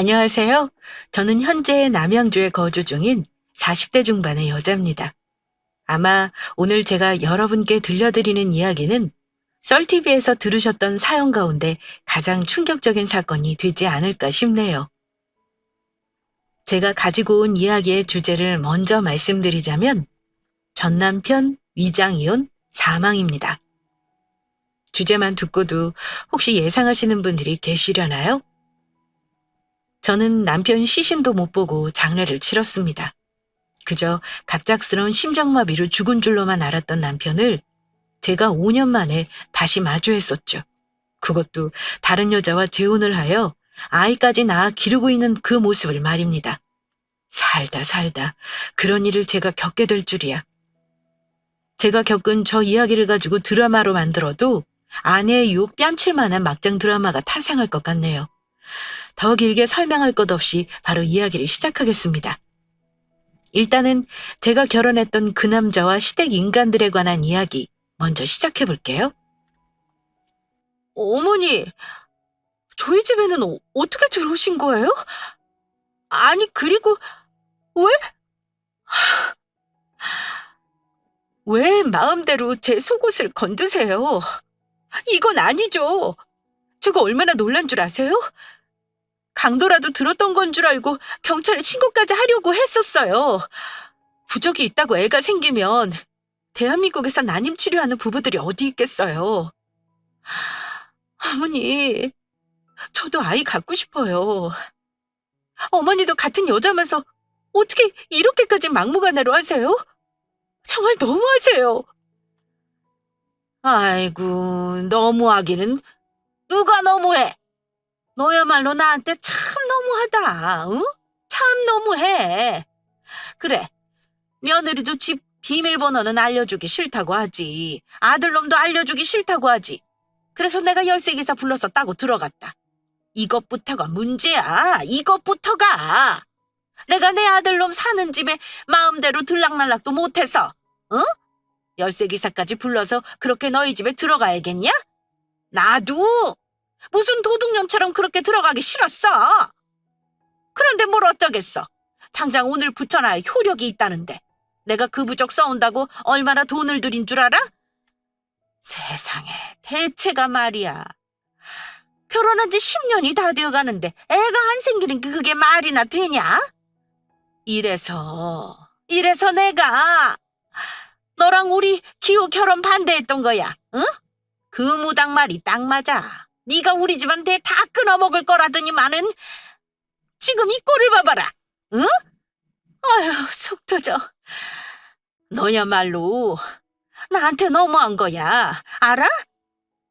안녕하세요. 저는 현재 남양주에 거주 중인 40대 중반의 여자입니다. 아마 오늘 제가 여러분께 들려드리는 이야기는 썰TV에서 들으셨던 사연 가운데 가장 충격적인 사건이 되지 않을까 싶네요. 제가 가지고 온 이야기의 주제를 먼저 말씀드리자면 전 남편 위장이혼 사망입니다. 주제만 듣고도 혹시 예상하시는 분들이 계시려나요? 저는 남편 시신도 못 보고 장례를 치렀습니다. 그저 갑작스러운 심장마비로 죽은 줄로만 알았던 남편을 제가 5년 만에 다시 마주했었죠. 그것도 다른 여자와 재혼을 하여 아이까지 낳아 기르고 있는 그 모습을 말입니다. 살다 그런 일을 제가 겪게 될 줄이야. 제가 겪은 저 이야기를 가지고 드라마로 만들어도 아내의 유혹 뺨칠 만한 막장 드라마가 탄생할 것 같네요. 더 길게 설명할 것 없이 바로 이야기를 시작하겠습니다. 일단은 제가 결혼했던 그 남자와 시댁 인간들에 관한 이야기 먼저 시작해 볼게요. 어머니, 저희 집에는 어떻게 들어오신 거예요? 아니, 그리고 왜? 왜 마음대로 제 속옷을 건드세요? 이건 아니죠. 제가 얼마나 놀란 줄 아세요? 강도라도 들었던 건 줄 알고 경찰에 신고까지 하려고 했었어요. 부적이 있다고 애가 생기면 대한민국에서 난임 치료하는 부부들이 어디 있겠어요. 어머니, 저도 아이 갖고 싶어요. 어머니도 같은 여자면서 어떻게 이렇게까지 막무가내로 하세요? 정말 너무하세요. 아이고, 너무하기는 누가 너무해? 너야말로 나한테 참 너무하다. 응? 참 너무해. 그래, 며느리도 집 비밀번호는 알려주기 싫다고 하지. 아들놈도 알려주기 싫다고 하지. 그래서 내가 열쇠기사 불러서 따고 들어갔다. 이것부터가 문제야. 이것부터가. 내가 내 아들놈 사는 집에 마음대로 들락날락도 못해서, 어? 열쇠기사까지 불러서 그렇게 너희 집에 들어가야겠냐? 나도 무슨 도둑년처럼 그렇게 들어가기 싫었어. 그런데 뭘 어쩌겠어. 당장 오늘 붙여놔야 효력이 있다는데. 내가 그 부적 써온다고 얼마나 돈을 들인 줄 알아? 세상에, 대체가 말이야. 결혼한 지 10년이 다 되어가는데 애가 안 생기는 게 그게 말이나 되냐? 이래서 내가 너랑 우리 기호 결혼 반대했던 거야. 응? 그 무당 말이 딱 맞아. 네가 우리 집안 대 다 끊어먹을 거라더니만은 지금 이 꼴을 봐봐라. 응? 아휴, 속 터져. 너야말로 나한테 너무한 거야. 알아?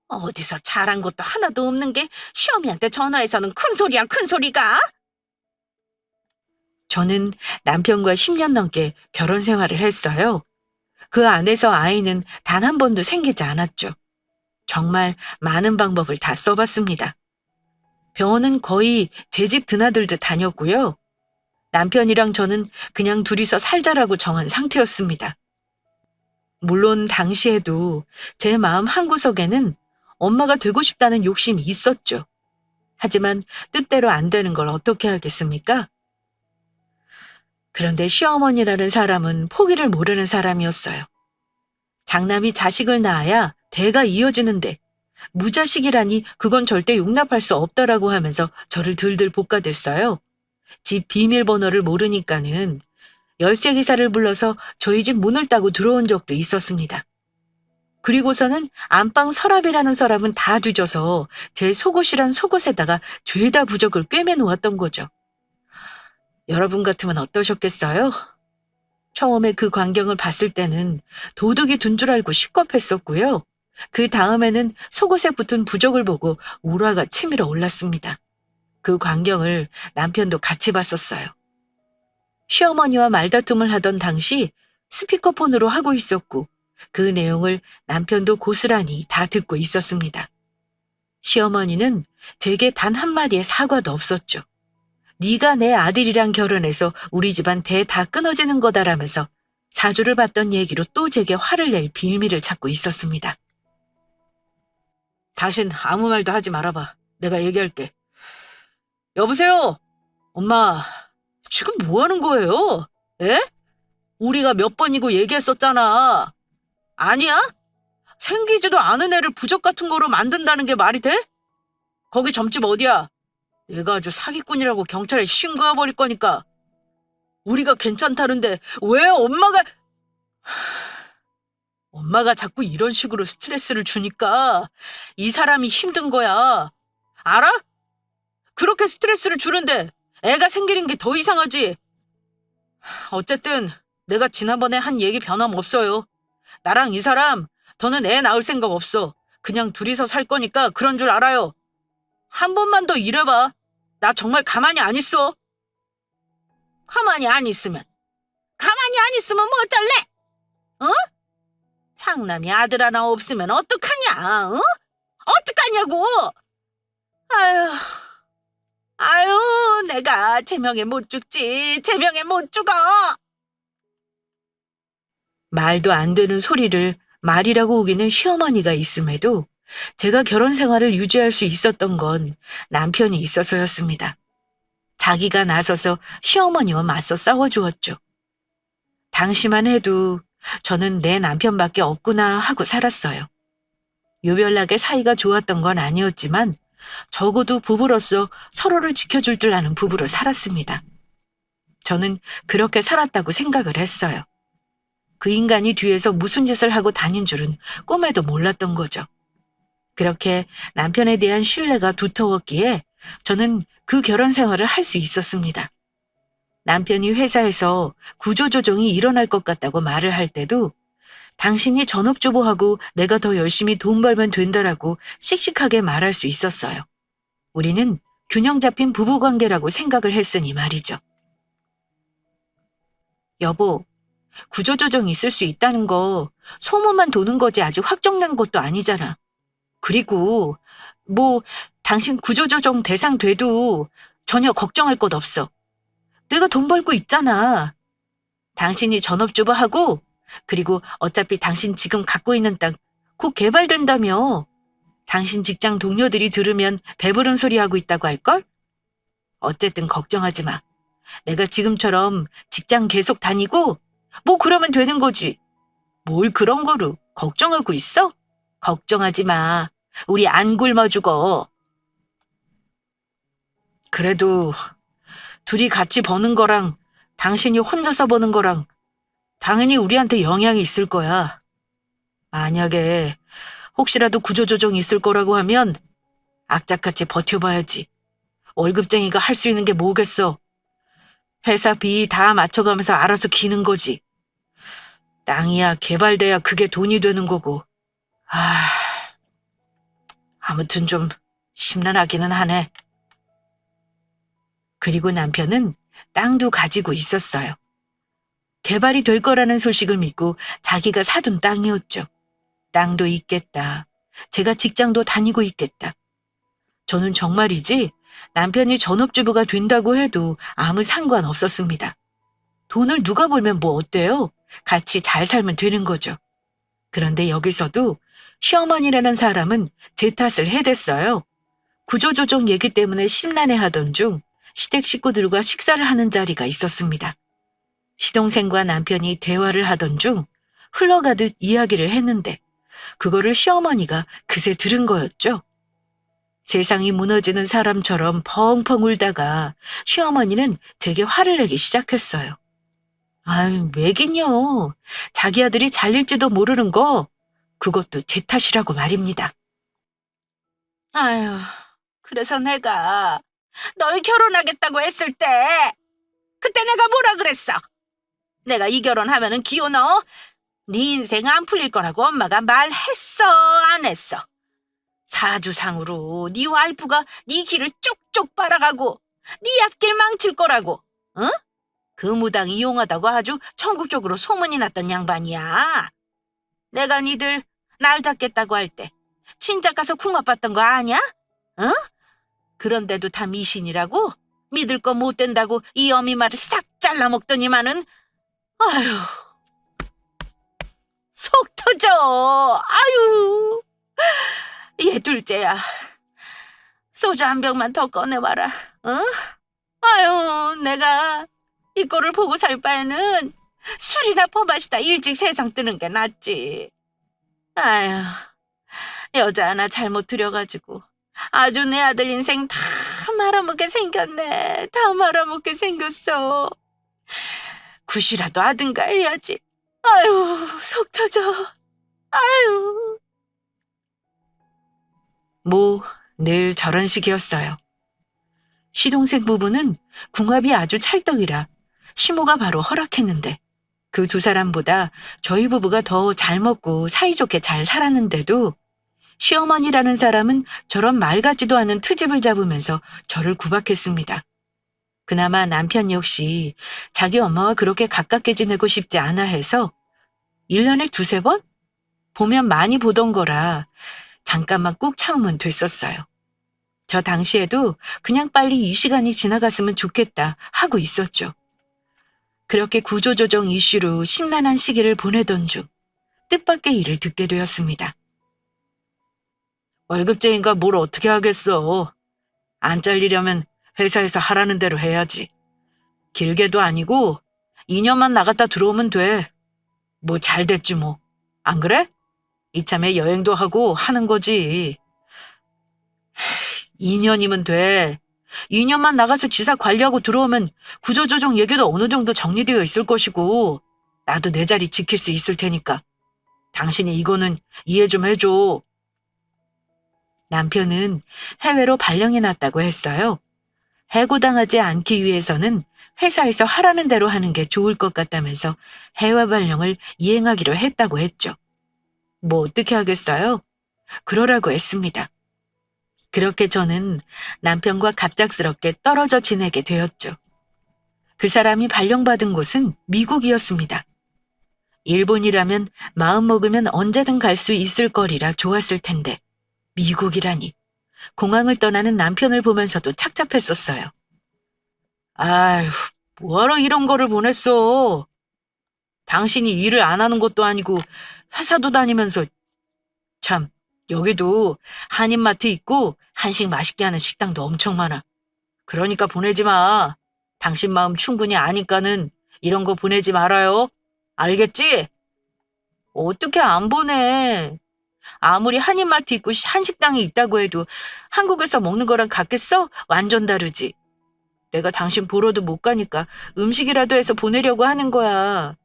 어디서 잘한 것도 하나도 없는 게 시어미한테 전화해서는 큰 소리야, 큰 소리가. 저는 남편과 10년 넘게 결혼 생활을 했어요. 그 안에서 아이는 단 한 번도 생기지 않았죠. 정말 많은 방법을 다 써봤습니다. 병원은 거의 제 집 드나들듯 다녔고요. 남편이랑 저는 그냥 둘이서 살자라고 정한 상태였습니다. 물론 당시에도 제 마음 한구석에는 엄마가 되고 싶다는 욕심이 있었죠. 하지만 뜻대로 안 되는 걸 어떻게 하겠습니까? 그런데 시어머니라는 사람은 포기를 모르는 사람이었어요. 장남이 자식을 낳아야 대가 이어지는데 무자식이라니 그건 절대 용납할 수 없다라고 하면서 저를 들들 볶아댔어요. 집 비밀번호를 모르니까는 열쇠기사를 불러서 저희 집 문을 따고 들어온 적도 있었습니다. 그리고서는 안방 서랍이라는 서랍은 다 뒤져서 제 속옷이란 속옷에다가 죄다 부적을 꿰매 놓았던 거죠. 여러분 같으면 어떠셨겠어요? 처음에 그 광경을 봤을 때는 도둑이 둔 줄 알고 식겁했었고요. 그 다음에는 속옷에 붙은 부적을 보고 울화가 치밀어 올랐습니다. 그 광경을 남편도 같이 봤었어요. 시어머니와 말다툼을 하던 당시 스피커폰으로 하고 있었고 그 내용을 남편도 고스란히 다 듣고 있었습니다. 시어머니는 제게 단 한마디의 사과도 없었죠. 네가 내 아들이랑 결혼해서 우리 집안 대 다 끊어지는 거다라면서 사주를 받던 얘기로 또 제게 화를 낼 빌미를 찾고 있었습니다. 다신 아무 말도 하지 말아봐. 내가 얘기할게. 여보세요? 엄마, 지금 뭐 하는 거예요? 에? 우리가 몇 번이고 얘기했었잖아. 아니야? 생기지도 않은 애를 부적 같은 거로 만든다는 게 말이 돼? 거기 점집 어디야? 얘가 아주 사기꾼이라고 경찰에 신고해 버릴 거니까. 우리가 괜찮다는데 왜 엄마가 자꾸 이런 식으로 스트레스를 주니까 이 사람이 힘든 거야. 알아? 그렇게 스트레스를 주는데 애가 생기는 게 더 이상하지. 어쨌든 내가 지난번에 한 얘기 변함없어요. 나랑 이 사람 더는 애 낳을 생각 없어. 그냥 둘이서 살 거니까 그런 줄 알아요. 한 번만 더 이래봐. 나 정말 가만히 안 있어. 가만히 안 있으면 뭐 어쩔래? 어? 장남이 아들 하나 없으면 어떡하냐? 어? 어떡하냐고? 아유, 아유, 내가 제명에 못 죽지. 제명에 못 죽어. 말도 안 되는 소리를 말이라고 우기는 시어머니가 있음에도 제가 결혼 생활을 유지할 수 있었던 건 남편이 있어서였습니다. 자기가 나서서 시어머니와 맞서 싸워주었죠. 당시만 해도 저는 내 남편밖에 없구나 하고 살았어요. 유별나게 사이가 좋았던 건 아니었지만 적어도 부부로서 서로를 지켜줄 줄 아는 부부로 살았습니다. 저는 그렇게 살았다고 생각을 했어요. 그 인간이 뒤에서 무슨 짓을 하고 다닌 줄은 꿈에도 몰랐던 거죠. 그렇게 남편에 대한 신뢰가 두터웠기에 저는 그 결혼 생활을 할 수 있었습니다. 남편이 회사에서 구조조정이 일어날 것 같다고 말을 할 때도 당신이 전업주부하고 내가 더 열심히 돈 벌면 된다라고 씩씩하게 말할 수 있었어요. 우리는 균형 잡힌 부부관계라고 생각을 했으니 말이죠. 여보, 구조조정이 있을 수 있다는 거 소문만 도는 거지 아직 확정난 것도 아니잖아. 그리고 뭐 당신 구조조정 대상 돼도 전혀 걱정할 것 없어. 내가 돈 벌고 있잖아. 당신이 전업주부하고 그리고 어차피 당신 지금 갖고 있는 땅 곧 개발된다며. 당신 직장 동료들이 들으면 배부른 소리 하고 있다고 할걸? 어쨌든 걱정하지 마. 내가 지금처럼 직장 계속 다니고 뭐 그러면 되는 거지. 뭘 그런 거로 걱정하고 있어? 걱정하지 마. 우리 안 굶어 죽어. 그래도 둘이 같이 버는 거랑 당신이 혼자서 버는 거랑 당연히 우리한테 영향이 있을 거야. 만약에 혹시라도 구조조정이 있을 거라고 하면 악착같이 버텨봐야지. 월급쟁이가 할 수 있는 게 뭐겠어. 회사 비 다 맞춰가면서 알아서 기는 거지. 땅이야 개발돼야 그게 돈이 되는 거고. 아무튼 좀 심란하기는 하네. 그리고 남편은 땅도 가지고 있었어요. 개발이 될 거라는 소식을 믿고 자기가 사둔 땅이었죠. 땅도 있겠다. 제가 직장도 다니고 있겠다. 저는 정말이지 남편이 전업주부가 된다고 해도 아무 상관없었습니다. 돈을 누가 벌면 뭐 어때요? 같이 잘 살면 되는 거죠. 그런데 여기서도 시어머니라는 사람은 제 탓을 해댔어요. 구조조정 얘기 때문에 심란해하던 중 시댁 식구들과 식사를 하는 자리가 있었습니다. 시동생과 남편이 대화를 하던 중 흘러가듯 이야기를 했는데 그거를 시어머니가 그새 들은 거였죠. 세상이 무너지는 사람처럼 펑펑 울다가 시어머니는 제게 화를 내기 시작했어요. 아유, 왜긴요. 자기 아들이 잘릴지도 모르는 거 그것도 제 탓이라고 말입니다. 아유, 그래서 내가 너희 결혼하겠다고 했을 때 그때 내가 뭐라 그랬어? 내가 이 결혼하면은 기호 넣어? 네 인생 안 풀릴 거라고 엄마가 말했어, 안 했어? 사주상으로 네 와이프가 네 길을 쪽쪽 빨아가고 네 앞길 망칠 거라고, 응? 그 무당 이용하다고 아주 전국적으로 소문이 났던 양반이야. 내가 니들 날 잡겠다고 할 때 친작 가서 궁합봤던 거 아냐? 응? 그런데도 다 미신이라고? 믿을 거 못 된다고 이 어미 말을 싹 잘라먹더니만은 아유, 속 터져. 아유, 얘 둘째야. 소주 한 병만 더 꺼내와라. 응? 아유, 내가 이 꼴을 보고 살 바에는 술이나 퍼마시다 일찍 세상 뜨는 게 낫지. 아유, 여자 하나 잘못 들여가지고 아주 내 아들 인생 다 말아먹게 생겼네. 다 말아먹게 생겼어. 굿이라도 하든가 해야지. 아유, 속 터져. 아유. 뭐, 늘 저런 식이었어요. 시동생 부부는 궁합이 아주 찰떡이라 시모가 바로 허락했는데 그 두 사람보다 저희 부부가 더 잘 먹고 사이좋게 잘 살았는데도 시어머니라는 사람은 저런 말 같지도 않은 트집을 잡으면서 저를 구박했습니다. 그나마 남편 역시 자기 엄마와 그렇게 가깝게 지내고 싶지 않아 해서 1년에 두세 번? 보면 많이 보던 거라 잠깐만 꾹 참으면 됐었어요. 저 당시에도 그냥 빨리 이 시간이 지나갔으면 좋겠다 하고 있었죠. 그렇게 구조조정 이슈로 심란한 시기를 보내던 중 뜻밖의 일을 듣게 되었습니다. 월급쟁이가 뭘 어떻게 하겠어. 안 잘리려면 회사에서 하라는 대로 해야지. 길게도 아니고 2년만 나갔다 들어오면 돼. 뭐 잘 됐지 뭐. 안 그래? 이참에 여행도 하고 하는 거지. 2년이면 돼. 2년만 나가서 지사 관리하고 들어오면 구조조정 얘기도 어느 정도 정리되어 있을 것이고 나도 내 자리 지킬 수 있을 테니까 당신이 이거는 이해 좀 해줘. 남편은 해외로 발령해놨다고 했어요. 해고당하지 않기 위해서는 회사에서 하라는 대로 하는 게 좋을 것 같다면서 해외 발령을 이행하기로 했다고 했죠. 뭐 어떻게 하겠어요? 그러라고 했습니다. 그렇게 저는 남편과 갑작스럽게 떨어져 지내게 되었죠. 그 사람이 발령받은 곳은 미국이었습니다. 일본이라면 마음먹으면 언제든 갈 수 있을 거리라 좋았을 텐데 미국이라니. 공항을 떠나는 남편을 보면서도 착잡했었어요. 아휴, 뭐하러 이런 거를 보냈어. 당신이 일을 안 하는 것도 아니고 회사도 다니면서. 참, 여기도 한인마트 있고 한식 맛있게 하는 식당도 엄청 많아. 그러니까 보내지 마. 당신 마음 충분히 아니까는 이런 거 보내지 말아요. 알겠지? 어떻게 안 보내? 아무리 한인마트 있고 한식당이 있다고 해도 한국에서 먹는 거랑 같겠어? 완전 다르지. 내가 당신 보러도 못 가니까 음식이라도 해서 보내려고 하는 거야.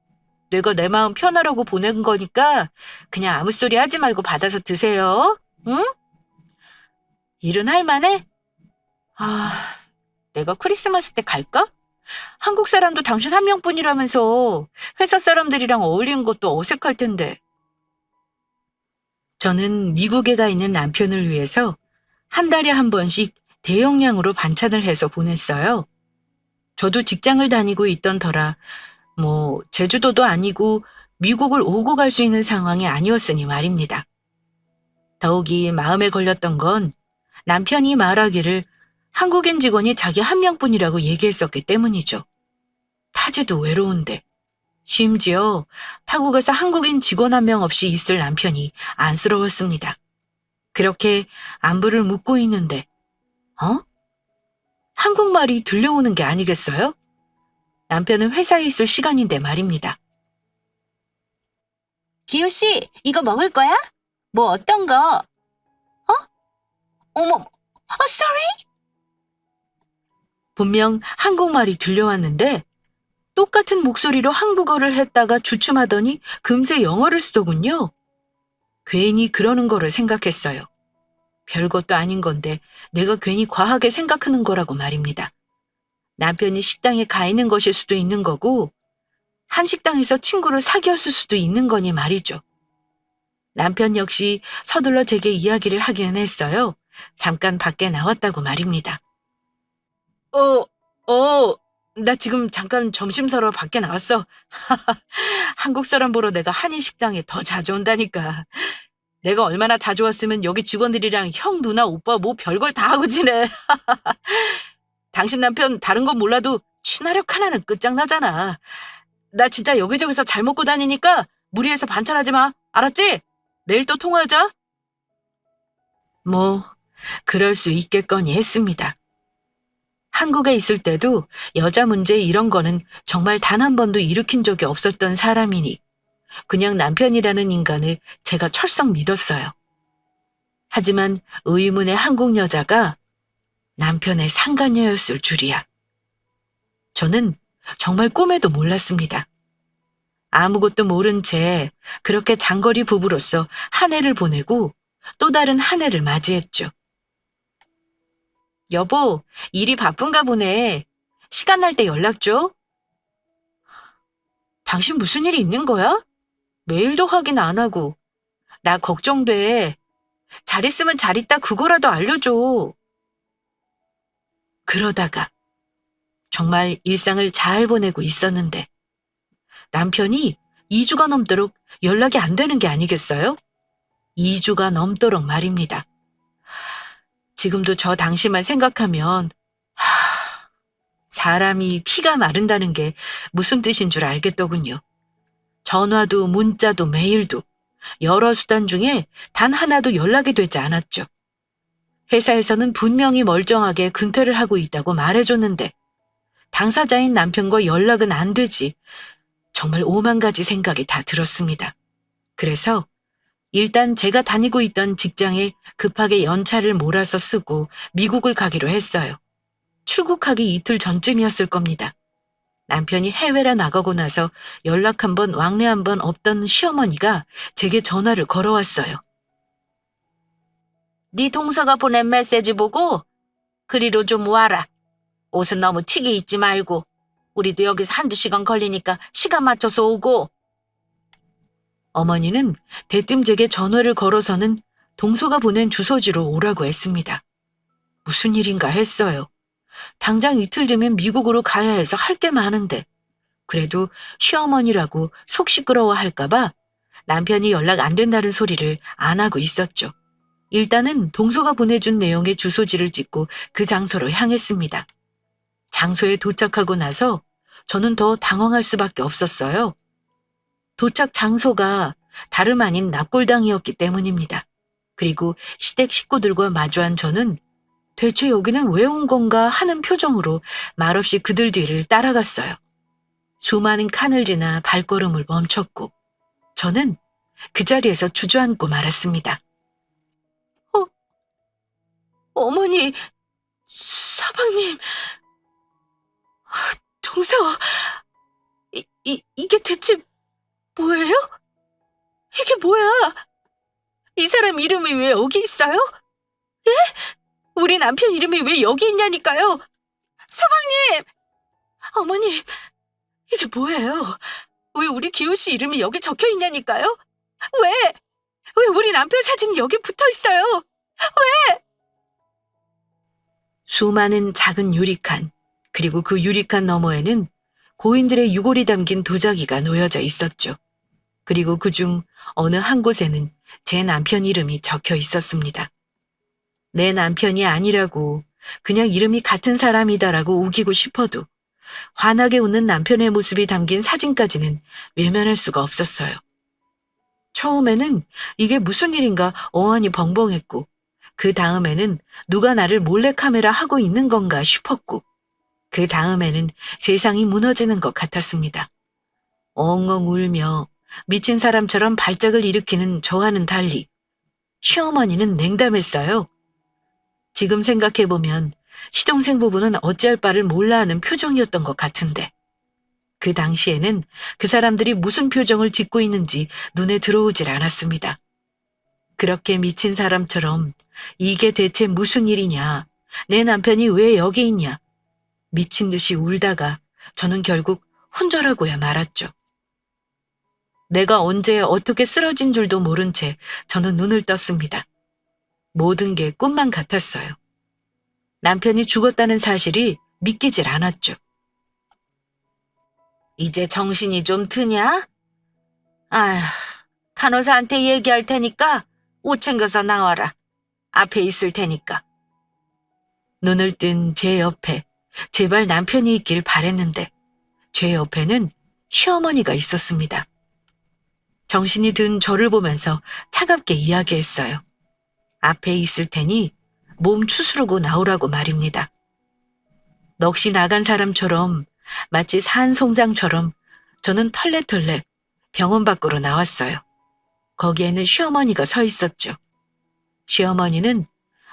내가 내 마음 편하라고 보낸 거니까 그냥 아무 소리 하지 말고 받아서 드세요. 응? 일은 할 만해? 아, 내가 크리스마스 때 갈까? 한국 사람도 당신 한 명뿐이라면서 회사 사람들이랑 어울리는 것도 어색할 텐데. 저는 미국에 가 있는 남편을 위해서 한 달에 한 번씩 대용량으로 반찬을 해서 보냈어요. 저도 직장을 다니고 있던 터라 제주도도 아니고 미국을 오고 갈 수 있는 상황이 아니었으니 말입니다. 더욱이 마음에 걸렸던 건 남편이 말하기를 한국인 직원이 자기 한 명뿐이라고 얘기했었기 때문이죠. 타지도 외로운데 심지어 타국에서 한국인 직원 한 명 없이 있을 남편이 안쓰러웠습니다. 그렇게 안부를 묻고 있는데 한국말이 들려오는 게 아니겠어요? 남편은 회사에 있을 시간인데 말입니다. 기호 씨, 이거 먹을 거야? 뭐 어떤 거? 어머, sorry? 분명 한국말이 들려왔는데 똑같은 목소리로 한국어를 했다가 주춤하더니 금세 영어를 쓰더군요. 괜히 그러는 거를 생각했어요. 별것도 아닌 건데 내가 괜히 과하게 생각하는 거라고 말입니다. 남편이 식당에 가 있는 것일 수도 있는 거고 한식당에서 친구를 사귀었을 수도 있는 거니 말이죠. 남편 역시 서둘러 제게 이야기를 하기는 했어요. 잠깐 밖에 나왔다고 말입니다. 나 지금 잠깐 점심 사러 밖에 나왔어. 한국 사람 보러 내가 한인식당에 더 자주 온다니까. 내가 얼마나 자주 왔으면 여기 직원들이랑 형, 누나, 오빠 뭐 별걸 다 하고 지내. 당신 남편 다른 건 몰라도 친화력 하나는 끝장나잖아. 나 진짜 여기저기서 잘 먹고 다니니까 무리해서 반찬하지 마. 알았지? 내일 또 통화하자. 그럴 수 있겠거니 했습니다. 한국에 있을 때도 여자 문제 이런 거는 정말 단 한 번도 일으킨 적이 없었던 사람이니 그냥 남편이라는 인간을 제가 철썩 믿었어요. 하지만 의문의 한국 여자가 남편의 상간녀였을 줄이야. 저는 정말 꿈에도 몰랐습니다. 아무것도 모른 채 그렇게 장거리 부부로서 한 해를 보내고 또 다른 한 해를 맞이했죠. 여보, 일이 바쁜가 보네. 시간 날 때 연락 줘. 당신 무슨 일이 있는 거야? 메일도 확인 안 하고. 나 걱정돼. 잘 있으면 잘 있다 그거라도 알려줘. 그러다가 정말 일상을 잘 보내고 있었는데 남편이 2주가 넘도록 연락이 안 되는 게 아니겠어요? 2주가 넘도록 말입니다. 지금도 저 당시만 생각하면 사람이 피가 마른다는 게 무슨 뜻인 줄 알겠더군요. 전화도 문자도 메일도 여러 수단 중에 단 하나도 연락이 되지 않았죠. 회사에서는 분명히 멀쩡하게 근태를 하고 있다고 말해줬는데 당사자인 남편과 연락은 안 되지. 정말 오만 가지 생각이 다 들었습니다. 그래서 일단 제가 다니고 있던 직장에 급하게 연차를 몰아서 쓰고 미국을 가기로 했어요. 출국하기 이틀 전쯤이었을 겁니다. 남편이 해외라 나가고 나서 연락 한 번 왕래 한 번 없던 시어머니가 제게 전화를 걸어왔어요. 네 동서가 보낸 메시지 보고 그리로 좀 와라. 옷은 너무 튀게 입지 말고 우리도 여기서 한두 시간 걸리니까 시간 맞춰서 오고. 어머니는 대뜸 제게 전화를 걸어서는 동서가 보낸 주소지로 오라고 했습니다. 무슨 일인가 했어요. 당장 이틀 뒤면 미국으로 가야 해서 할 게 많은데 그래도 시어머니라고 속 시끄러워 할까봐 남편이 연락 안 된다는 소리를 안 하고 있었죠. 일단은 동서가 보내준 내용의 주소지를 찍고 그 장소로 향했습니다. 장소에 도착하고 나서 저는 더 당황할 수밖에 없었어요. 도착 장소가 다름 아닌 납골당이었기 때문입니다. 그리고 시댁 식구들과 마주한 저는 대체 여기는 왜 온 건가 하는 표정으로 말없이 그들 뒤를 따라갔어요. 수많은 칸을 지나 발걸음을 멈췄고 저는 그 자리에서 주저앉고 말았습니다. 어머니, 서방님, 동서, 이게 대체 뭐예요? 이게 뭐야? 이 사람 이름이 왜 여기 있어요? 예? 우리 남편 이름이 왜 여기 있냐니까요? 서방님! 어머니, 이게 뭐예요? 왜 우리 기호 씨 이름이 여기 적혀 있냐니까요? 왜? 왜 우리 남편 사진이 여기 붙어 있어요? 왜? 수많은 작은 유리칸, 그리고 그 유리칸 너머에는 고인들의 유골이 담긴 도자기가 놓여져 있었죠. 그리고 그중 어느 한 곳에는 제 남편 이름이 적혀 있었습니다. 내 남편이 아니라고 그냥 이름이 같은 사람이다라고 우기고 싶어도 환하게 웃는 남편의 모습이 담긴 사진까지는 외면할 수가 없었어요. 처음에는 이게 무슨 일인가 어안이 벙벙했고 그 다음에는 누가 나를 몰래카메라 하고 있는 건가 싶었고 그 다음에는 세상이 무너지는 것 같았습니다. 엉엉 울며 미친 사람처럼 발작을 일으키는 저와는 달리 시어머니는 냉담했어요. 지금 생각해보면 시동생 부부는 어찌할 바를 몰라 하는 표정이었던 것 같은데 그 당시에는 그 사람들이 무슨 표정을 짓고 있는지 눈에 들어오질 않았습니다. 그렇게 미친 사람처럼 이게 대체 무슨 일이냐, 내 남편이 왜 여기 있냐, 미친 듯이 울다가 저는 결국 혼절하고야 말았죠. 내가 언제 어떻게 쓰러진 줄도 모른 채 저는 눈을 떴습니다. 모든 게 꿈만 같았어요. 남편이 죽었다는 사실이 믿기질 않았죠. 이제 정신이 좀 드냐? 아휴, 간호사한테 얘기할 테니까 옷 챙겨서 나와라. 앞에 있을 테니까. 눈을 뜬 제 옆에 제발 남편이 있길 바랬는데 제 옆에는 시어머니가 있었습니다. 정신이 든 저를 보면서 차갑게 이야기했어요. 앞에 있을 테니 몸 추스르고 나오라고 말입니다. 넋이 나간 사람처럼 마치 산송장처럼 저는 털레털레 병원 밖으로 나왔어요. 거기에는 시어머니가 서 있었죠. 시어머니는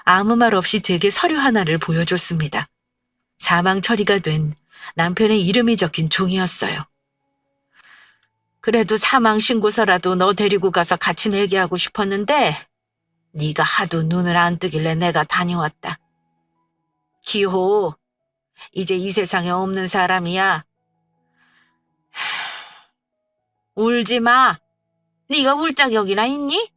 아무 말 없이 제게 서류 하나를 보여줬습니다. 사망 처리가 된 남편의 이름이 적힌 종이었어요. 그래도 사망 신고서라도 너 데리고 가서 같이 내기하고 싶었는데 네가 하도 눈을 안 뜨길래 내가 다녀왔다. 기호, 이제 이 세상에 없는 사람이야. 울지 마. 네가 울 자격이나 있니?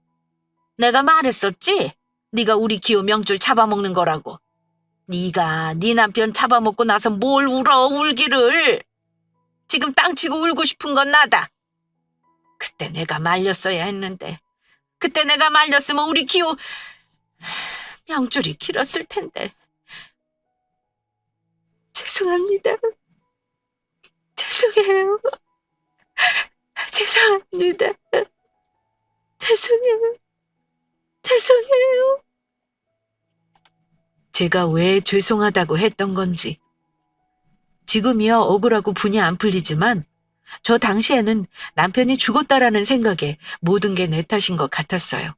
내가 말했었지? 네가 우리 기호 명줄 잡아먹는 거라고. 네가 네 남편 잡아먹고 나서 뭘 울어 울기를. 지금 땅치고 울고 싶은 건 나다. 그때 내가 말렸어야 했는데. 그때 내가 말렸으면 우리 기호 명줄이 길었을 텐데. 죄송합니다. 죄송해요. 죄송합니다. 죄송해요. 죄송해요. 제가 왜 죄송하다고 했던 건지. 지금이야 억울하고 분이 안 풀리지만 저 당시에는 남편이 죽었다라는 생각에 모든 게 내 탓인 것 같았어요.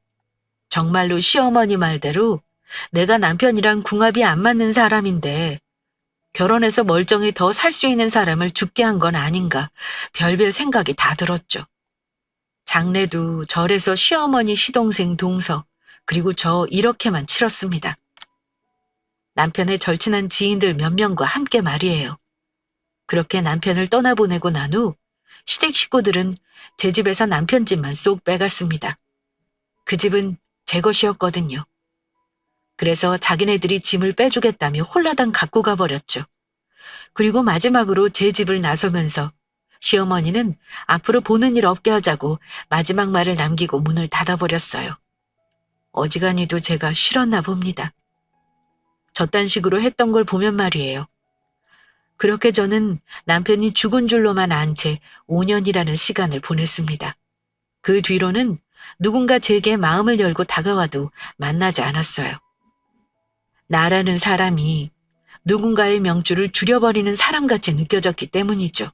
정말로 시어머니 말대로 내가 남편이랑 궁합이 안 맞는 사람인데 결혼해서 멀쩡히 더 살 수 있는 사람을 죽게 한 건 아닌가 별별 생각이 다 들었죠. 장례도 절에서 시어머니 시동생 동서 그리고 저 이렇게만 치렀습니다. 남편의 절친한 지인들 몇 명과 함께 말이에요. 그렇게 남편을 떠나보내고 난 후 시댁 식구들은 제 집에서 남편 집만 쏙 빼갔습니다. 그 집은 제 것이었거든요. 그래서 자기네들이 짐을 빼주겠다며 홀라당 갖고 가버렸죠. 그리고 마지막으로 제 집을 나서면서 시어머니는 앞으로 보는 일 없게 하자고 마지막 말을 남기고 문을 닫아버렸어요. 어지간히도 제가 싫었나 봅니다. 저딴 식으로 했던 걸 보면 말이에요. 그렇게 저는 남편이 죽은 줄로만 안 채 5년이라는 시간을 보냈습니다. 그 뒤로는 누군가 제게 마음을 열고 다가와도 만나지 않았어요. 나라는 사람이 누군가의 명줄을 줄여버리는 사람같이 느껴졌기 때문이죠.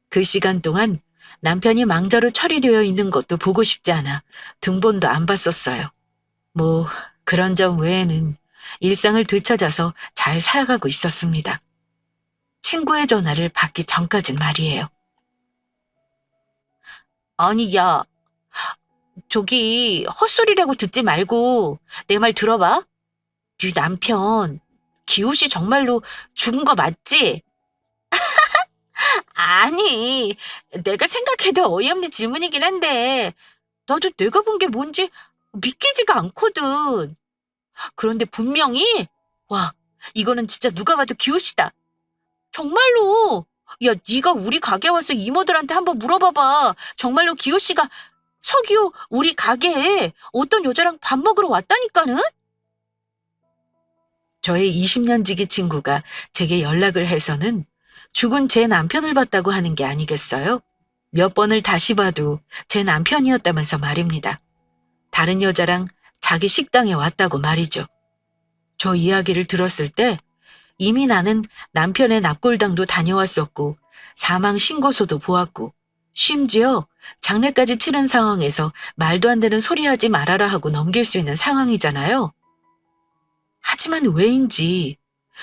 그 시간 동안 남편이 망자로 처리되어 있는 것도 보고 싶지 않아 등본도 안 봤었어요. 뭐 그런 점 외에는 일상을 되찾아서 잘 살아가고 있었습니다. 친구의 전화를 받기 전까진 말이에요. 아니 야, 저기 헛소리라고 듣지 말고 내 말 들어봐. 네 남편 기호 씨 정말로 죽은 거 맞지? 아니, 내가 생각해도 어이없는 질문이긴 한데 나도 내가 본 게 뭔지 믿기지가 않거든. 그런데 분명히 와, 이거는 진짜 누가 봐도 기호 씨다. 정말로. 야, 네가 우리 가게 와서 이모들한테 한번 물어봐봐. 정말로 기호 씨가 서기호 우리 가게에 어떤 여자랑 밥 먹으러 왔다니까는? 저의 20년 지기 친구가 제게 연락을 해서는 죽은 제 남편을 봤다고 하는 게 아니겠어요? 몇 번을 다시 봐도 제 남편이었다면서 말입니다. 다른 여자랑 자기 식당에 왔다고 말이죠. 저 이야기를 들었을 때 이미 나는 남편의 납골당도 다녀왔었고 사망 신고서도 보았고 심지어 장례까지 치른 상황에서 말도 안 되는 소리 하지 말아라 하고 넘길 수 있는 상황이잖아요. 하지만 왜인지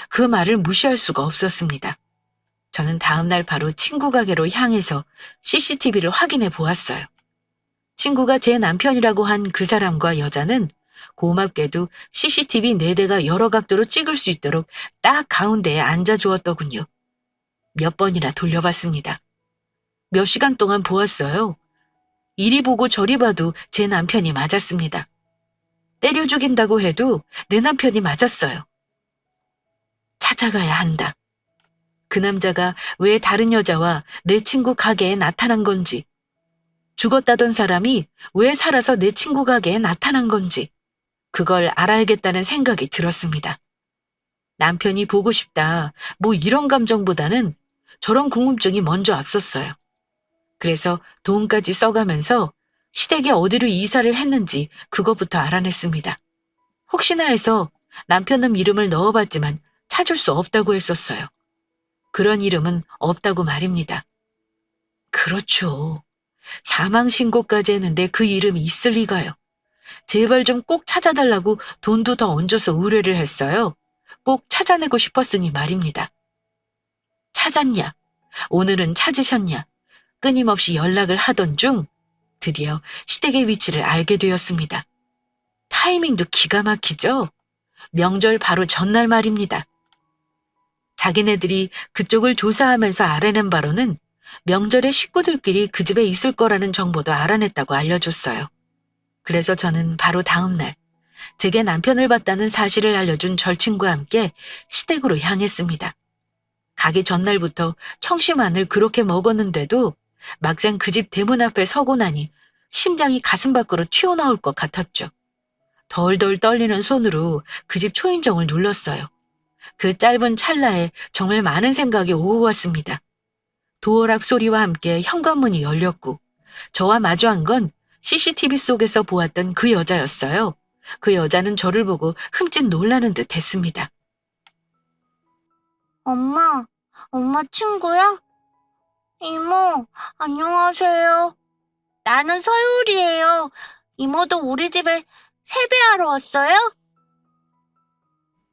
그 말을 무시할 수가 없었습니다. 저는 다음날 바로 친구 가게로 향해서 CCTV를 확인해 보았어요. 친구가 제 남편이라고 한 그 사람과 여자는 고맙게도 CCTV 4대가 여러 각도로 찍을 수 있도록 딱 가운데에 앉아주었더군요. 몇 번이나 돌려봤습니다. 몇 시간 동안 보았어요. 이리 보고 저리 봐도 제 남편이 맞았습니다. 때려 죽인다고 해도 내 남편이 맞았어요. 찾아가야 한다. 그 남자가 왜 다른 여자와 내 친구 가게에 나타난 건지, 죽었다던 사람이 왜 살아서 내 친구 가게에 나타난 건지, 그걸 알아야겠다는 생각이 들었습니다. 남편이 보고 싶다, 뭐 이런 감정보다는 저런 궁금증이 먼저 앞섰어요. 그래서 돈까지 써가면서 시댁에 어디로 이사를 했는지 그것부터 알아냈습니다. 혹시나 해서 남편 놈 이름을 넣어봤지만 찾을 수 없다고 했었어요. 그런 이름은 없다고 말입니다. 그렇죠. 사망신고까지 했는데 그 이름이 있을 리가요. 제발 좀 꼭 찾아달라고 돈도 더 얹어서 의뢰를 했어요. 꼭 찾아내고 싶었으니 말입니다. 찾았냐? 오늘은 찾으셨냐? 끊임없이 연락을 하던 중 드디어 시댁의 위치를 알게 되었습니다. 타이밍도 기가 막히죠? 명절 바로 전날 말입니다. 자기네들이 그쪽을 조사하면서 알아낸 바로는 명절에 식구들끼리 그 집에 있을 거라는 정보도 알아냈다고 알려줬어요. 그래서 저는 바로 다음 날 제게 남편을 봤다는 사실을 알려준 절친과 함께 시댁으로 향했습니다. 가기 전날부터 청심환을 그렇게 먹었는데도 막상 그 집 대문 앞에 서고 나니 심장이 가슴 밖으로 튀어나올 것 같았죠. 덜덜 떨리는 손으로 그 집 초인종을 눌렀어요. 그 짧은 찰나에 정말 많은 생각이 오고 갔습니다. 도어락 소리와 함께 현관문이 열렸고 저와 마주한 건 CCTV 속에서 보았던 그 여자였어요. 그 여자는 저를 보고 흠칫 놀라는 듯 했습니다. 엄마 친구야? 이모, 안녕하세요. 나는 서율이에요. 이모도 우리 집에 세배하러 왔어요?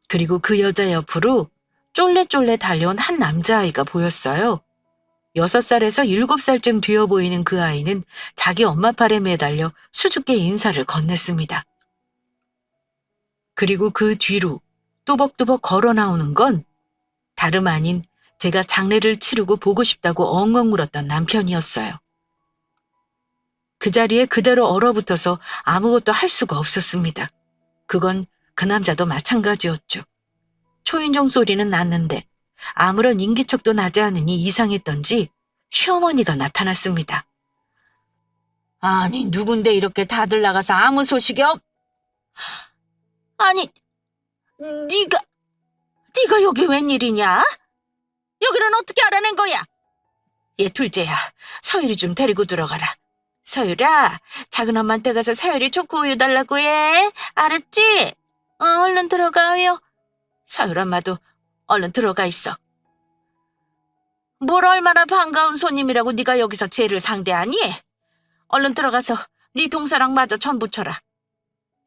그리고 그 여자 옆으로 쫄래쫄래 달려온 한 남자아이가 보였어요. 6살에서 7살쯤 되어 보이는 그 아이는 자기 엄마 팔에 매달려 수줍게 인사를 건넸습니다. 그리고 그 뒤로 뚜벅뚜벅 걸어 나오는 건 다름 아닌 제가 장례를 치르고 보고 싶다고 엉엉 울었던 남편이었어요. 그 자리에 그대로 얼어붙어서 아무것도 할 수가 없었습니다. 그건 그 남자도 마찬가지였죠. 초인종 소리는 났는데 아무런 인기척도 나지 않으니 이상했던지 시어머니가 나타났습니다. 아니, 누군데 이렇게 다들 나가서 아무 소식이 없... 아니, 네가 여기 웬일이냐? 여기는 어떻게 알아낸 거야? 얘 둘째야, 서율이 좀 데리고 들어가라. 서율아, 작은 엄마한테 가서 서율이 초코 우유 달라고 해. 알았지? 얼른 들어가요. 서율 엄마도 얼른 들어가 있어. 뭘 얼마나 반가운 손님이라고 네가 여기서 쟤를 상대하니? 얼른 들어가서 네 동서랑 마저 전 붙여라.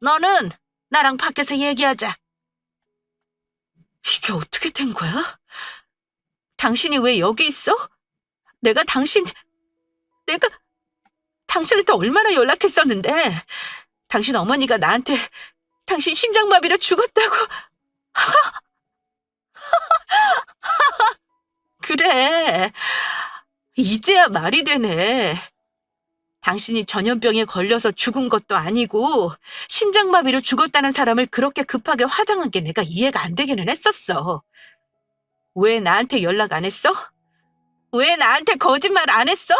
너는 나랑 밖에서 얘기하자. 이게 어떻게 된 거야? 당신이 왜 여기 있어? 내가 당신한테 얼마나 연락했었는데 당신 어머니가 나한테 당신 심장마비로 죽었다고. 그래, 이제야 말이 되네. 당신이 전염병에 걸려서 죽은 것도 아니고 심장마비로 죽었다는 사람을 그렇게 급하게 화장한 게 내가 이해가 안 되기는 했었어. 왜 나한테 연락 안 했어? 왜 나한테 거짓말 안 했어?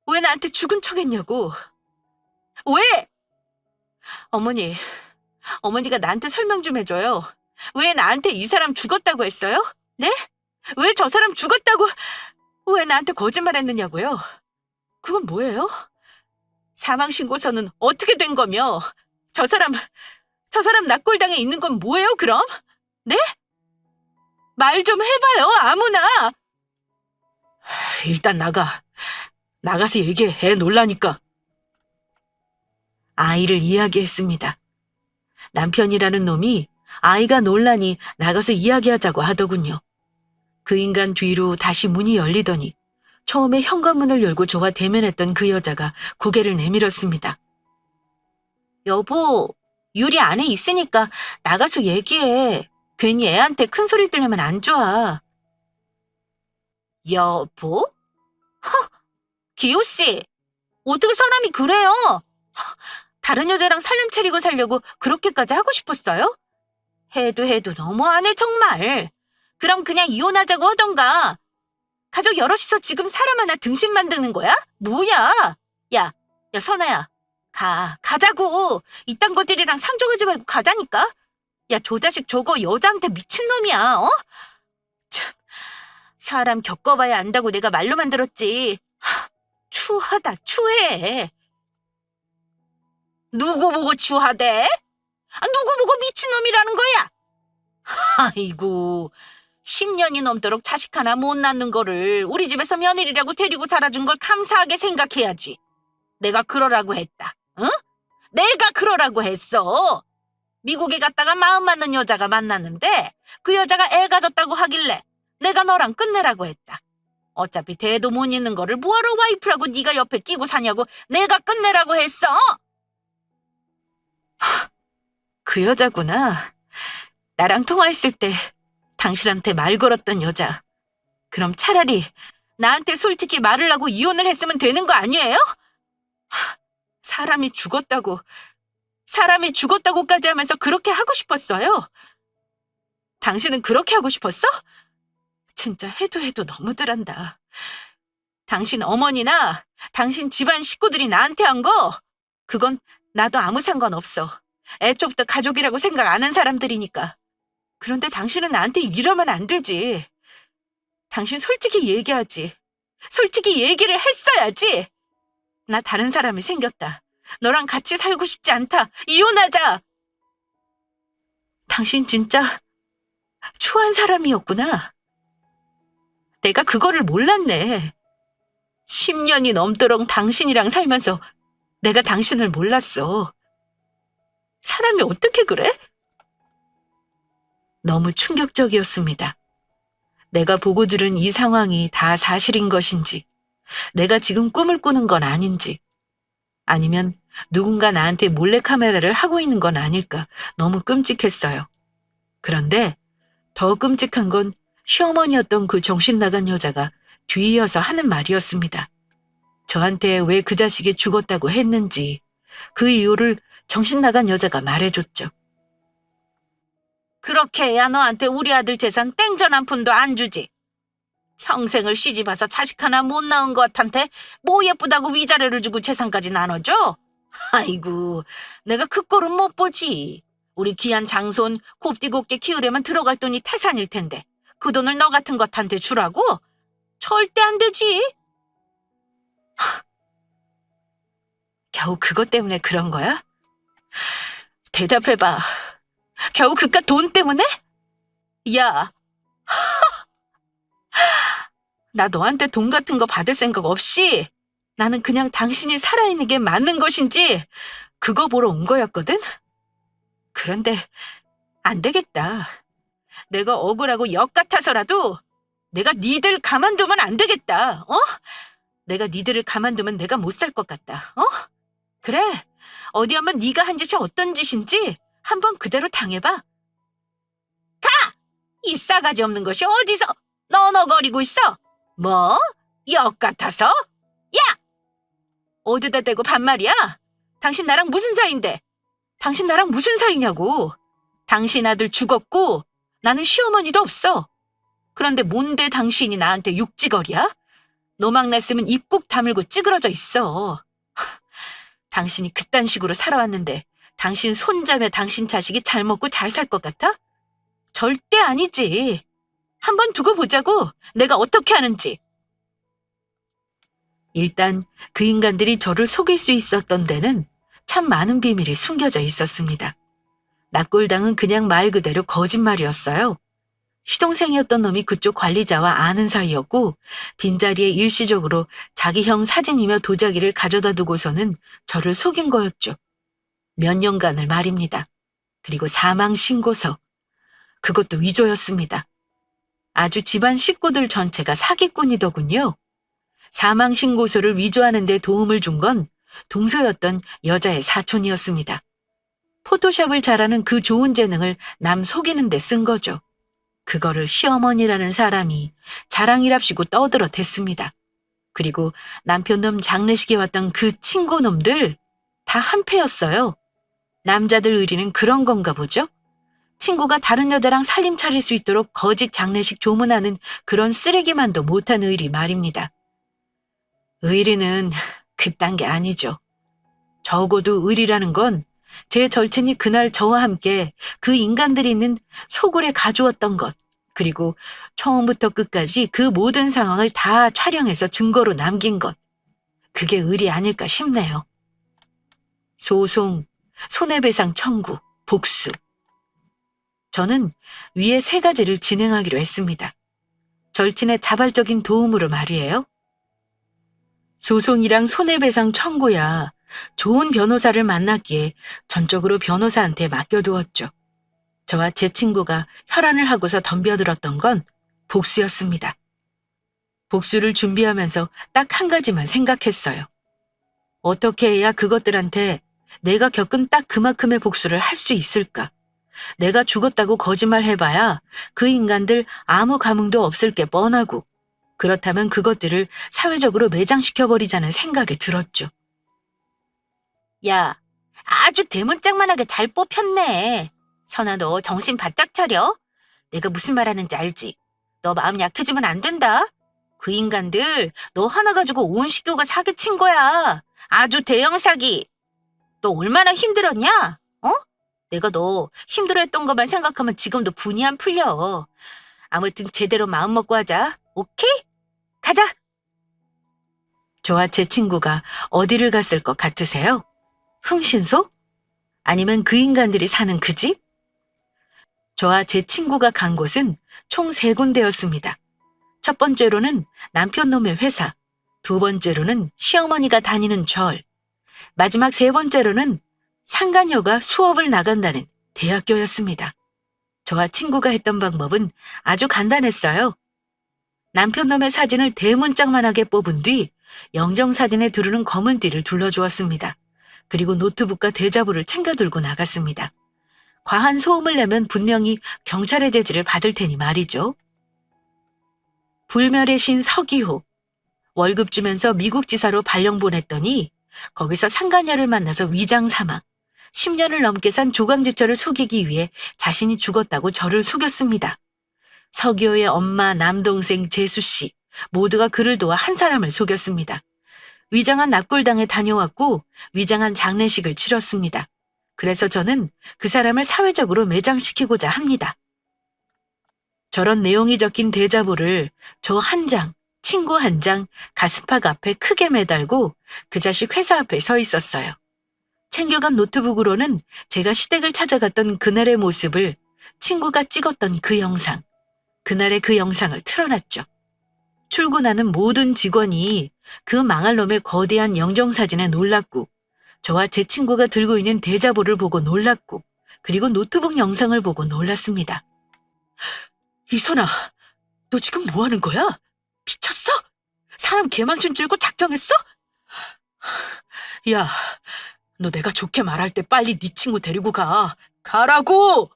왜 나한테 죽은 척 했냐고. 왜? 어머니가 나한테 설명 좀 해줘요. 왜 나한테 이 사람 죽었다고 했어요? 네? 왜 저 사람 죽었다고, 왜 나한테 거짓말 했느냐고요? 그건 뭐예요? 사망신고서는 어떻게 된 거며? 저 사람 낙골당에 있는 건 뭐예요, 그럼? 네? 말 좀 해봐요, 아무나! 일단 나가서 얘기해, 애 놀라니까. 아이를 이야기했습니다. 남편이라는 놈이 아이가 놀라니 나가서 이야기하자고 하더군요. 그 인간 뒤로 다시 문이 열리더니 처음에 현관문을 열고 저와 대면했던 그 여자가 고개를 내밀었습니다. 여보, 유리 안에 있으니까 나가서 얘기해. 괜히 애한테 큰 소리 들으면 안 좋아. 여보? 기호씨, 어떻게 사람이 그래요? 다른 여자랑 살림 차리고 살려고 그렇게까지 하고 싶었어요? 해도 너무하네 정말. 그럼 그냥 이혼하자고 하던가. 가족 여럿이서 지금 사람 하나 등신 만드는 거야? 뭐야? 야 선아야. 가자고. 이딴 것들이랑 상종하지 말고 가자니까. 야, 저 자식 저거 여자한테 미친놈이야, 어? 참, 사람 겪어봐야 안다고 내가 말로만 들었지. 추하다, 추해. 누구 보고 추하대? 누구 보고 미친놈이라는 거야? 아이고, 10년이 넘도록 자식 하나 못 낳는 거를 우리 집에서 며느리라고 데리고 살아준 걸 감사하게 생각해야지. 내가 그러라고 했다. 응? 내가 그러라고 했어. 미국에 갔다가 마음 맞는 여자가 만났는데 그 여자가 애 가졌다고 하길래 내가 너랑 끝내라고 했다. 어차피 대도 못 잇는 거를 뭐하러 와이프라고 네가 옆에 끼고 사냐고 내가 끝내라고 했어. 그 여자구나. 나랑 통화했을 때 당신한테 말 걸었던 여자. 그럼 차라리 나한테 솔직히 말을 하고 이혼을 했으면 되는 거 아니에요? 사람이 죽었다고까지 하면서 그렇게 하고 싶었어요. 당신은 그렇게 하고 싶었어? 진짜 해도 너무들 한다. 당신 어머니나 당신 집안 식구들이 나한테 한 거, 그건 나도 아무 상관없어. 애초부터 가족이라고 생각 안 한 사람들이니까. 그런데 당신은 나한테 이러면 안 되지. 당신 솔직히 얘기하지. 솔직히 얘기를 했어야지. 나 다른 사람이 생겼다. 너랑 같이 살고 싶지 않다. 이혼하자. 당신 진짜 추한 사람이었구나. 내가 그거를 몰랐네. 10년이 넘도록 당신이랑 살면서 내가 당신을 몰랐어. 사람이 어떻게 그래? 너무 충격적이었습니다. 내가 보고 들은 이 상황이 다 사실인 것인지, 내가 지금 꿈을 꾸는 건 아닌지, 아니면 누군가 나한테 몰래카메라를 하고 있는 건 아닐까 너무 끔찍했어요. 그런데 더 끔찍한 건 시어머니였던 그 정신 나간 여자가 뒤이어서 하는 말이었습니다. 저한테 왜 그 자식이 죽었다고 했는지 그 이유를 정신 나간 여자가 말해줬죠. 그렇게 해야 너한테 우리 아들 재산 땡전 한 푼도 안 주지. 평생을 시집와서 자식 하나 못 낳은 것한테 뭐 예쁘다고 위자료를 주고 재산까지 나눠줘? 아이고, 내가 그 꼴은 못 보지. 우리 귀한 장손 곱디곱게 키우려면 들어갈 돈이 태산일 텐데 그 돈을 너 같은 것한테 주라고? 절대 안 되지. 겨우 그것 때문에 그런 거야? 대답해봐. 겨우 그깟 돈 때문에? 야, 나 너한테 돈 같은 거 받을 생각 없이 나는 그냥 당신이 살아있는 게 맞는 것인지 그거 보러 온 거였거든? 그런데 안 되겠다. 내가 억울하고 역 같아서라도 내가 니들 가만두면 안 되겠다. 어? 내가 니들을 가만두면 내가 못 살 것 같다. 어? 그래. 어디 한번 네가 한 짓이 어떤 짓인지 한번 그대로 당해봐. 이 싸가지 없는 것이 어디서 너너거리고 있어? 뭐? 역 같아서? 야! 어디다 대고 반말이야? 당신 나랑 무슨 사이인데? 당신 나랑 무슨 사이냐고. 당신 아들 죽었고 나는 시어머니도 없어. 그런데 뭔데 당신이 나한테 육지거리야? 노막 났으면 입 꾹 다물고 찌그러져 있어. 당신이 그딴 식으로 살아왔는데 당신 손자며 당신 자식이 잘 먹고 잘 살 것 같아? 절대 아니지. 한번 두고 보자고. 내가 어떻게 하는지. 일단 그 인간들이 저를 속일 수 있었던 데는 참 많은 비밀이 숨겨져 있었습니다. 납골당은 그냥 말 그대로 거짓말이었어요. 시동생이었던 놈이 그쪽 관리자와 아는 사이였고 빈자리에 일시적으로 자기 형 사진이며 도자기를 가져다 두고서는 저를 속인 거였죠. 몇 년간을 말입니다. 그리고 사망 신고서. 그것도 위조였습니다. 아주 집안 식구들 전체가 사기꾼이더군요. 사망 신고서를 위조하는 데 도움을 준 건 동서였던 여자의 사촌이었습니다. 포토샵을 잘하는 그 좋은 재능을 남 속이는 데 쓴 거죠. 그거를 시어머니라는 사람이 자랑이랍시고 떠들어 댔습니다. 그리고 남편놈 장례식에 왔던 그 친구놈들 다 한패였어요. 남자들 의리는 그런 건가 보죠? 친구가 다른 여자랑 살림 차릴 수 있도록 거짓 장례식 조문하는 그런 쓰레기만도 못한 의리 말입니다. 의리는 그딴 게 아니죠. 적어도 의리라는 건 제 절친이 그날 저와 함께 그 인간들이 있는 소굴에 가주었던 것, 그리고 처음부터 끝까지 그 모든 상황을 다 촬영해서 증거로 남긴 것, 그게 의리 아닐까 싶네요. 소송, 손해배상 청구, 복수. 저는 위에 3가지를 진행하기로 했습니다. 절친의 자발적인 도움으로 말이에요. 소송이랑 손해배상 청구야. 좋은 변호사를 만났기에 전적으로 변호사한테 맡겨두었죠. 저와 제 친구가 혈안을 하고서 덤벼들었던 건 복수였습니다. 복수를 준비하면서 딱 한 가지만 생각했어요. 어떻게 해야 그것들한테 내가 겪은 딱 그만큼의 복수를 할 수 있을까? 내가 죽었다고 거짓말 해봐야 그 인간들 아무 감흥도 없을 게 뻔하고, 그렇다면 그것들을 사회적으로 매장시켜버리자는 생각이 들었죠. 야, 아주 대문짝만하게 잘 뽑혔네. 선아, 너 정신 바짝 차려. 내가 무슨 말하는지 알지? 너 마음 약해지면 안 된다. 그 인간들 너 하나 가지고 온 식구가 사기친 거야. 아주 대형 사기. 너 얼마나 힘들었냐? 어? 내가 너 힘들어했던 것만 생각하면 지금도 분이 안 풀려. 아무튼 제대로 마음 먹고 하자. 오케이? 가자. 저와 제 친구가 어디를 갔을 것 같으세요? 흥신소? 아니면 그 인간들이 사는 그 집? 저와 제 친구가 간 곳은 총 3군데였습니다. 첫 번째로는 남편 놈의 회사, 2번째로는 시어머니가 다니는 절, 마지막 3번째로는 상간녀가 수업을 나간다는 대학교였습니다. 저와 친구가 했던 방법은 아주 간단했어요. 남편 놈의 사진을 대문짝만하게 뽑은 뒤 영정사진에 두르는 검은 띠를 둘러주었습니다. 그리고 노트북과 대자보를 챙겨 들고 나갔습니다. 과한 소음을 내면 분명히 경찰의 제지를 받을 테니 말이죠. 불멸의 신 서기호. 월급 주면서 미국 지사로 발령 보냈더니 거기서 상간녀를 만나서 위장 사망. 10년을 넘게 산 조강지처를 속이기 위해 자신이 죽었다고 저를 속였습니다. 서기호의 엄마, 남동생, 재수씨 모두가 그를 도와 한 사람을 속였습니다. 위장한 납골당에 다녀왔고 위장한 장례식을 치렀습니다. 그래서 저는 그 사람을 사회적으로 매장시키고자 합니다. 저런 내용이 적힌 대자보를 저 한 장, 친구 한 장, 가슴팍 앞에 크게 매달고 그 자식 회사 앞에 서 있었어요. 챙겨간 노트북으로는 제가 시댁을 찾아갔던 그날의 모습을, 친구가 찍었던 그 영상, 그날의 그 영상을 틀어놨죠. 출근하는 모든 직원이 그 망할 놈의 거대한 영정사진에 놀랐고, 저와 제 친구가 들고 있는 대자보를 보고 놀랐고, 그리고 노트북 영상을 보고 놀랐습니다. 이선아, 너 지금 뭐 하는 거야? 미쳤어? 사람 개망신 줄고 작정했어? 야, 너 내가 좋게 말할 때 빨리 네 친구 데리고 가. 가라고!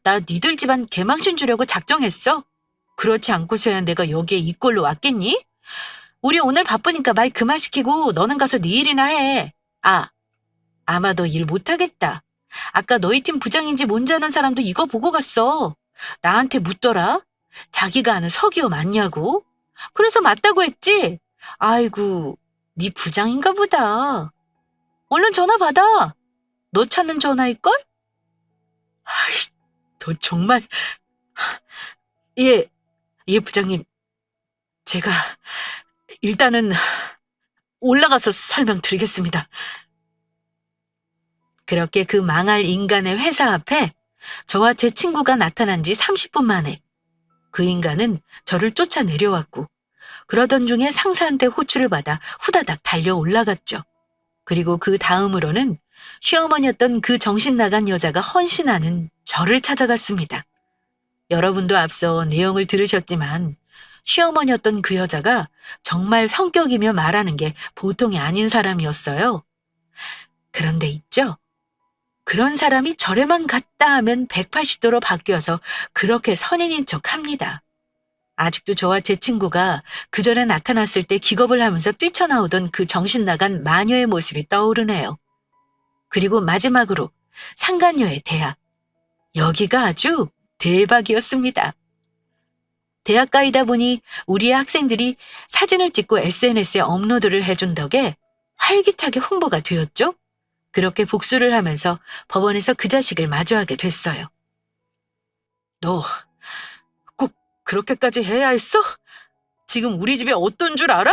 나 니들 집안 개망신 주려고 작정했어. 그렇지 않고서야 내가 여기에 이 꼴로 왔겠니? 우리 오늘 바쁘니까 말 그만 시키고 너는 가서 네 일이나 해. 아마 너 일 못하겠다. 아까 너희 팀 부장인지 뭔지 아는 사람도 이거 보고 갔어. 나한테 묻더라. 자기가 아는 서기호 맞냐고. 그래서 맞다고 했지. 아이고, 네 부장인가 보다. 얼른 전화 받아. 너 찾는 전화일걸? 아이, 너 정말. 예, 부장님. 제가 일단은 올라가서 설명드리겠습니다. 그렇게 그 망할 인간의 회사 앞에 저와 제 친구가 나타난 지 30분 만에 그 인간은 저를 쫓아 내려왔고, 그러던 중에 상사한테 호출을 받아 후다닥 달려 올라갔죠. 그리고 그 다음으로는 시어머니였던 그 정신 나간 여자가 헌신하는 저를 찾아갔습니다. 여러분도 앞서 내용을 들으셨지만 시어머니였던 그 여자가 정말 성격이며 말하는 게 보통이 아닌 사람이었어요. 그런데 있죠? 그런 사람이 절에만 갔다 하면 180도로 바뀌어서 그렇게 선인인 척합니다. 아직도 저와 제 친구가 그 전에 나타났을 때 기겁을 하면서 뛰쳐나오던 그 정신 나간 마녀의 모습이 떠오르네요. 그리고 마지막으로 상간녀의 대학. 여기가 아주 대박이었습니다. 대학가이다 보니 우리의 학생들이 사진을 찍고 SNS에 업로드를 해준 덕에 활기차게 홍보가 되었죠. 그렇게 복수를 하면서 법원에서 그 자식을 마주하게 됐어요. 너 꼭 그렇게까지 해야 했어? 지금 우리 집에 어떤 줄 알아?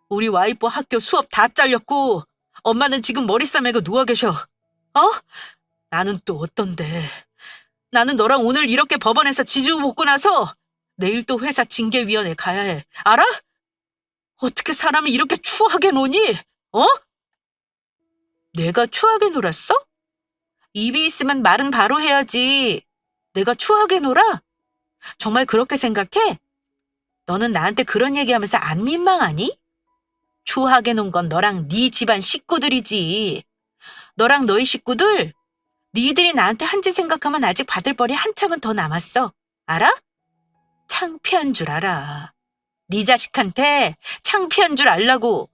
우리 와이프 학교 수업 다 잘렸고 엄마는 지금 머리 싸매고 누워 계셔. 나는 또 어떤데? 나는 너랑 오늘 이렇게 법원에서 지지고 볶고 나서 내일 또 회사 징계위원회 가야 해. 알아? 어떻게 사람이 이렇게 추하게 노니? 어? 내가 추하게 놀았어? 입이 있으면 말은 바로 해야지. 내가 추하게 놀아? 정말 그렇게 생각해? 너는 나한테 그런 얘기하면서 안 민망하니? 추하게 논 건 너랑 네 집안 식구들이지. 너랑 너희 식구들, 니들이 나한테 한 짓 생각하면 아직 받을 벌이 한참은 더 남았어. 알아? 창피한 줄 알아. 네 자식한테 창피한 줄 알라고.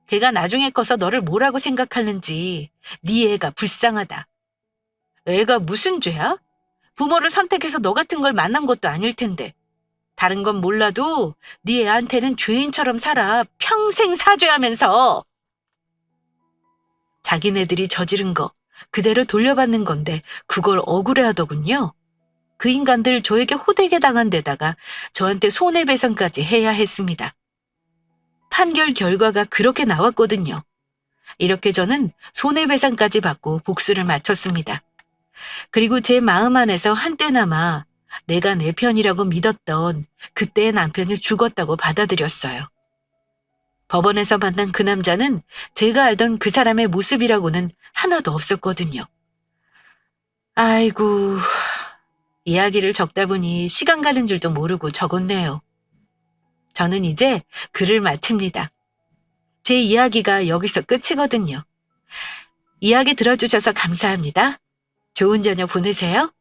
걔가 나중에 커서 너를 뭐라고 생각하는지 네 애가 불쌍하다. 애가 무슨 죄야? 부모를 선택해서 너 같은 걸 만난 것도 아닐 텐데. 다른 건 몰라도 네 애한테는 죄인처럼 살아. 평생 사죄하면서. 자기네들이 저지른 거 그대로 돌려받는 건데 그걸 억울해하더군요. 그 인간들 저에게 호되게 당한 데다가 저한테 손해배상까지 해야 했습니다. 판결 결과가 그렇게 나왔거든요. 이렇게 저는 손해배상까지 받고 복수를 마쳤습니다. 그리고 제 마음 안에서 한때나마 내가 내 편이라고 믿었던 그때의 남편이 죽었다고 받아들였어요. 법원에서 만난 그 남자는 제가 알던 그 사람의 모습이라고는 하나도 없었거든요. 아이고, 이야기를 적다 보니 시간 가는 줄도 모르고 적었네요. 저는 이제 글을 마칩니다. 제 이야기가 여기서 끝이거든요. 이야기 들어주셔서 감사합니다. 좋은 저녁 보내세요.